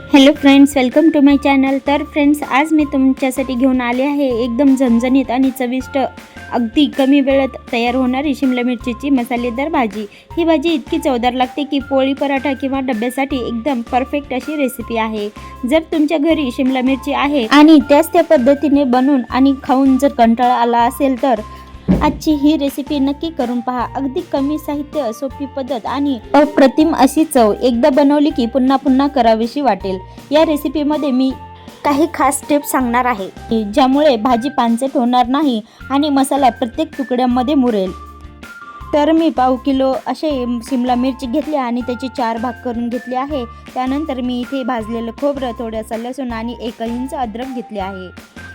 Hello friends, welcome to my channel. तर friends, आज मी तुमच्यासाठी घेऊन आले आहे एकदम झणझणीत आणि चविष्ट, अगदी कमी वेळात तयार होणारी शिमला मिरचीची मसालेदार भाजी। ही भाजी इतकी चवदार लागते की पोळी, पराठा किंवा डब्यासाठी एकदम परफेक्ट अशी रेसिपी आहे। जर तुमच्या घरी शिमला मिरची आहे आणि त्याच त्या पद्धतीने बनवून आणि खाऊन जर कंटाळा आला असेल तर आजची ही रेसिपी नक्की करून पहा। अगदी कमी साहित्य, सोपी पद्धत आणि अप्रतिम अशी चव। एकदा बनवली की पुन्हा पुन्हा करावीशी वाटेल। या रेसिपीमध्ये मी काही खास टिप्स सांगणार आहे ज्यामुळे भाजी पानसट होणार नाही आणि मसाला प्रत्येक तुकड्यामध्ये मुरेल। तर मी पाव किलो असे शिमला मिरची घेतली आणि त्याचे 4 भाग करून घेतले आहे। त्यानंतर मी इथे भाजलेलं खोबरं, थोडासा लसूण आणि 1 इंच अद्रक घेतले आहे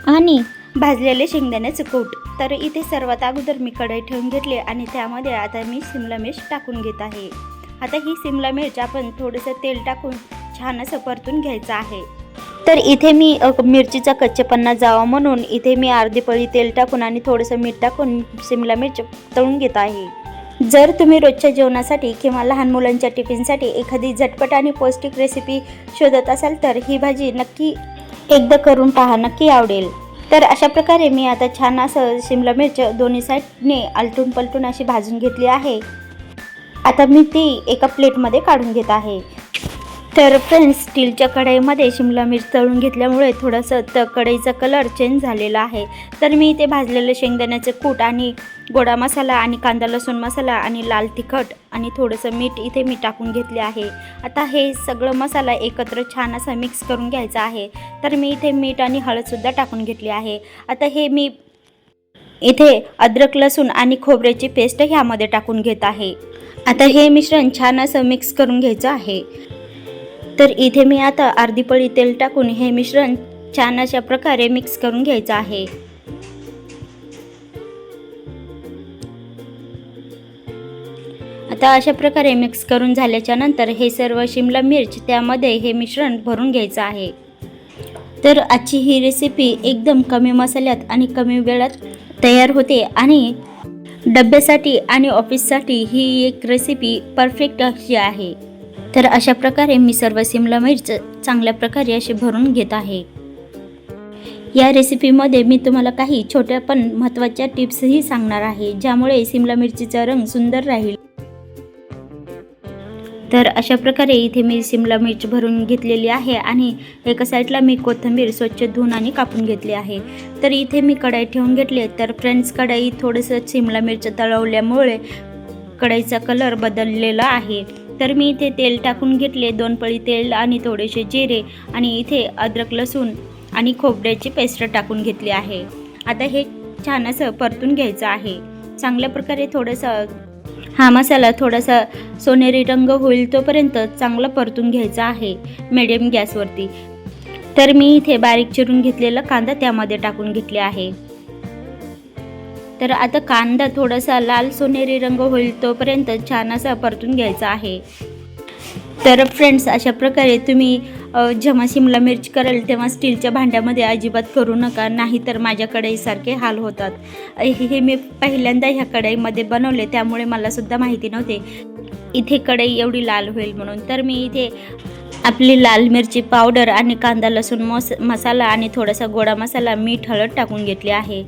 आणि भाजलेले शेंगदाण्याचे कूट। तर इथे सर्वात अगोदर मी कढई ठेवून घेतली आणि त्यामध्ये आता मी शिमला मिर्च टाकून घेत आहे। आता ही शिमला मिर्च आपण थोडंसं तेल टाकून छान असं परतून घ्यायचं आहे। तर इथे मी मिरचीचा कच्चेपणा जावा म्हणून इथे मी अर्धी पळी तेल टाकून आणि थोडंसं मीठ टाकून शिमला मिर्च तळून घेत आहे। जर तुम्ही रोजच्या जेवणासाठी किंवा लहान मुलांच्या टिफिनसाठी एखादी झटपट आणि पौष्टिक रेसिपी शोधत असाल तर ही भाजी नक्की एकदा करून पहा, नक्की आवडेल। तर अशा प्रकारे मी आता छान असं शिमला मिर्च दोन्ही साईडने आलटून पलटून अशी भाजून घेतली आहे। आता मी ती एका प्लेटमध्ये काढून घेत आहे। तर फ्रेंड्स, स्टीलच्या कढईमध्ये शिमला मिर्च तळून घेतल्यामुळे थोडंसं कढईचा कलर चेंज झालेला आहे। तर मी इथे भाजलेलं शेंगदाण्याचे कूट आणि गोडा मसाला आणि कांदा लसूण मसाला आणि लाल तिखट आणि थोडंसं मीठ इथे मी टाकून घेतले आहे। आता हे सगळं मसाला एकत्र छान असं मिक्स करून घ्यायचं आहे। तर मी इथे मीठ आणि हळदसुद्धा टाकून घेतली आहे। आता हे मी इथे अद्रक, लसूण आणि खोबऱ्याची पेस्ट ह्यामध्ये टाकून घेत आहे। आता हे मिश्रण छान असं मिक्स करून घ्यायचं आहे। तर इथे मी आता अर्धी पळी तेल टाकून हे मिश्रण छान अशा प्रकारे मिक्स करून घ्यायचं आहे। आता अशा प्रकारे मिक्स करून झाल्याच्या नंतर हे सर्व शिमला मिर्च त्यामध्ये हे मिश्रण भरून घ्यायचं आहे। तर आजची ही रेसिपी एकदम कमी मसाल्यात आणि कमी वेळात तयार होते आणि डब्यासाठी आणि ऑफिससाठी ही एक रेसिपी परफेक्ट अशी आहे। तर अशा प्रकारे मी सर्व शिमला मिर्च चांगल्या प्रकारे असे भरून घेत आहे। या रेसिपीमध्ये मी तुम्हाला काही छोट्या पण महत्त्वाच्या टिप्सही सांगणार आहे ज्यामुळे शिमला मिरचीचा रंग सुंदर राहील। तर अशा प्रकारे इथे मी शिमला मिर्च भरून घेतलेली आहे आणि एका साईडला मी कोथिंबीर स्वच्छ धुवून आणि कापून घेतली आहे। तर इथे मी कढई ठेवून घेतली। तर फ्रेंड्स, कढई थोडंसं शिमला मिर्च तळवल्यामुळे कढईचा कलर बदललेला आहे। तर मी इथे तेल टाकून घेतले, 2 पळी तेल आणि थोडेसे जिरे आणि इथे अद्रक, लसूण आणि खोबऱ्याची पेस्ट टाकून घेतली आहे। आता हे छान असं परतून घ्यायचं आहे चांगल्या प्रकारे। थोडंसं हा मसाला थोडासा सोनेरी रंग होईल तोपर्यंत चांगला परतून घ्यायचा आहे मीडियम गॅसवरती। तर मी इथे बारीक चिरून घेतलेला कांदा त्यामध्ये टाकून घेतले आहे। तर आता कांदा थोडासा लाल सोनेरी रंग होईल तोपर्यंत छान असा परतून घ्यायचा आहे। तर फ्रेंड्स, अशा प्रकारे तुम्ही जेव्हा शिमला मिर्च कराल तेव्हा स्टीलच्या भांड्यामध्ये अजिबात करू नका, नाहीतर माझ्या कढईसारखे हाल होतात। हे मी पहिल्यांदा ह्या कढईमध्ये बनवले त्यामुळे मला सुद्धा माहिती नव्हते इथे कढई एवढी लाल होईल म्हणून। तर मी इथे आपली लाल मिरची पावडर आणि कांदा लसूण मसाला आणि थोडासा गोडा मसाला, मीठ, हळद टाकून घेतली आहे।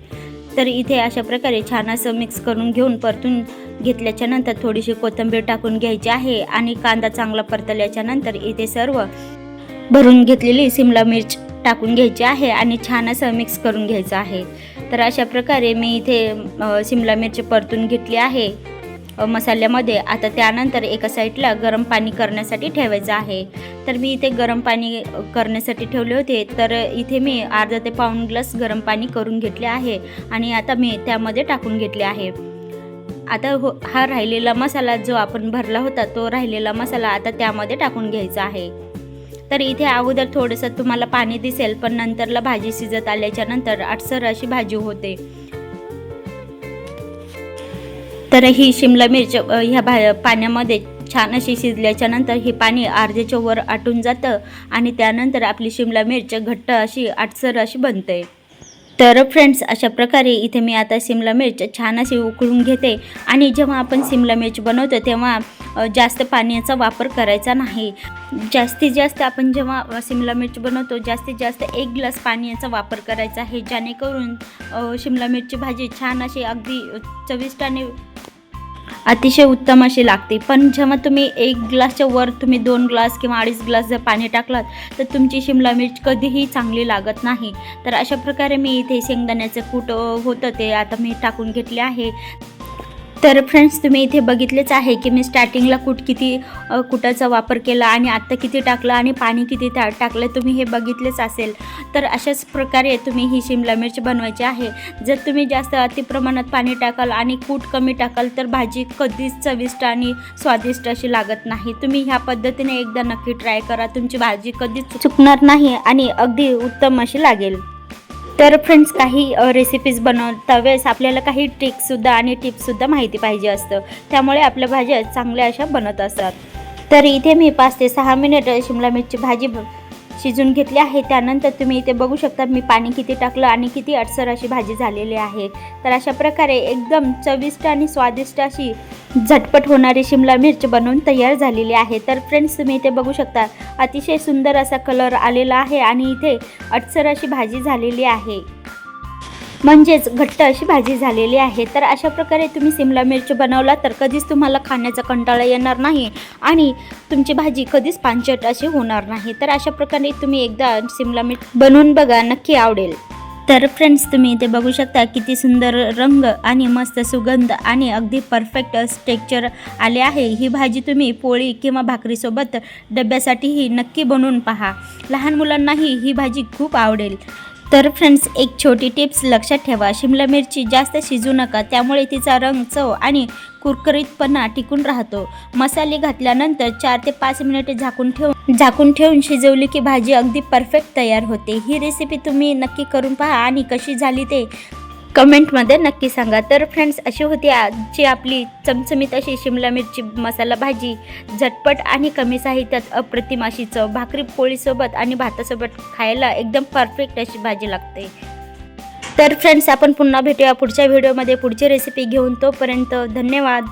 तर इथे अशा प्रकारे छान असं मिक्स करून घेऊन परतून घेतल्याच्या नंतर थोडीशी कोथिंबीर टाकून घ्यायची आहे आणि कांदा चांगला परतल्याच्या नंतर इथे सर्व भरून घेतलेली शिमला मिर्च टाकून घ्यायची आहे आणि छान असं मिक्स करून घ्यायचं आहे। तर अशा प्रकारे मी इथे शिमला मिर्च परतून घेतली आहे मसाल्यामध्ये। आता त्यानंतर एका साईडला गरम पाणी करण्यासाठी ठेवायचं आहे। तर मी इथे गरम पाणी करण्यासाठी ठेवले होते। तर इथे मी अर्धा ते पाऊण ग्लास गरम पाणी करून घेतले आहे आणि आता मी त्यामध्ये टाकून घेतले आहे। आता हा राहिलेला मसाला जो आपण भरला होता तो राहिलेला मसाला आता त्यामध्ये टाकून घ्यायचा आहे। तर इथे अगोदर थोडंसं तुम्हाला पाणी दिसेल, पण नंतरला भाजी शिजत आल्याच्या नंतर अटसर अशी भाजी होते। तर ही शिमला मिर्च ह्या पाण्यामध्ये छान अशी शिजल्याच्या नंतर हे पाणी अर्ध्याच्या वर आटून जातं आणि त्यानंतर आपली शिमला मिर्च घट्ट अशी आटसर अशी बनते। तर फ्रेंड्स, अशा प्रकारे इथे मी आता शिमला मिर्च छान अशी उकळून घेते आणि जेव्हा आपण शिमला मिर्च बनवतो तेव्हा जास्त पाण्याचा वापर करायचा नाही. जास्तीत जास्त आपण जेव्हा शिमला मिरची बनवतो जास्तीत जास्त 1 ग्लास पाण्याचा वापर करायचा आहे, जेणेकरून शिमला मिरची भाजी छान अशी अगदी चविष्ट आणि अतिशय उत्तम अशी लागते. पण जेव्हा तुम्ही 1 ग्लासच्या वर तुम्ही 2 ग्लास किंवा 2.5 ग्लास जर पाणी टाकलात तर तुमची शिमला मिर्च कधीही चांगली लागत नाही. तर अशा प्रकारे मी इथे शेंगदाण्याचं कूट होतं ते आता मी टाकून घेतले आहे. तर फ्रेंड्स, तुम्ही इथे बघितलेच आहे की मी स्टार्टिंगला कुटाचा वापर केला आणि आत्ता किती टाकलं आणि पाणी किती टाकलं, तुम्ही हे बघितलेच असेल. तर अशाच प्रकारे तुम्ही ही शिमला मिरची बनवायची आहे. जर तुम्ही जास्त अतिप्रमाणात पाणी टाकाल आणि कूट कमी टाकाल तर भाजी कधीच चविष्ट आणि स्वादिष्ट अशी लागत नाही. तुम्ही ह्या पद्धतीने एकदा नक्की ट्राय करा, तुमची भाजी कधीच चुकणार नाही आणि अगदी उत्तम अशी लागेल. तर फ्रेंड्स, काही रेसिपीज बनवता वेळेस आपल्याला काही ट्रिक्ससुद्धा आणि टिप्ससुद्धा माहिती पाहिजे असतं, त्यामुळे आपल्या भाज्या चांगल्या अशा बनत असतात. तर इथे मी 5 ते 6 मिनिट शिमला मिरची भाजी शिजून घेतली आहे. त्यानंतर तुम्ही इथे बघू शकता मी पाणी किती टाकलं आणि किती अटसर अशी भाजी झालेली आहे. तर अशा प्रकारे एकदम चविष्ट आणि स्वादिष्ट अशी झटपट होणारी शिमला मिर्च बनवून तयार झालेली आहे. तर फ्रेंड्स, तुम्ही इथे बघू शकता अतिशय सुंदर असा कलर आलेला आहे आणि इथे अटसर अशी भाजी झालेली आहे, म्हणजेच घट्ट अशी भाजी झालेली आहे. तर अशा प्रकारे तुम्ही शिमला मिर्च बनवला तर कधीच तुम्हाला खाण्याचा कंटाळा येणार नाही आणि तुमची भाजी कधीच पांचट अशी होणार नाही. तर अशा प्रकारे तुम्ही एकदा शिमला मिर्च बनवून बघा, नक्की आवडेल. तर फ्रेंड्स, तुम्ही इथे बघू शकता किती सुंदर रंग आणि मस्त सुगंध आणि अगदी परफेक्ट टेक्स्चर आले आहे. ही भाजी तुम्ही पोळी किंवा भाकरीसोबत डब्यासाठीही नक्की बनवून पहा. लहान मुलांनाही ही भाजी खूप आवडेल. तर फ्रेंड्स, एक छोटी टिप्स लक्षात ठेवा, शिमला मिरची जास्त शिजू नका, त्यामुळे तिचा रंग, चव आणि कुरकुरीतपणा टिकून राहतो. मसाले घातल्यानंतर 4 ते 5 मिनिटे झाकून ठेवून शिजवली की भाजी अगदी परफेक्ट तयार होते. ही रेसिपी तुम्ही नक्की करून पहा आणि कशी झाली ते कमेंटमध्ये नक्की सांगा. तर फ्रेंड्स, अशी होती आजची आपली चमचमीत अशी शिमला मिरची मसाला भाजी. झटपट आणि कमी साहित्यात अप्रतिम अशी चव, भाकरी पोळीसोबत आणि भातासोबत खायला एकदम परफेक्ट अशी भाजी लागते. तर फ्रेंड्स, आपण पुन्हा भेटूया पुढच्या व्हिडिओमध्ये पुढची रेसिपी घेऊन. तोपर्यंत धन्यवाद.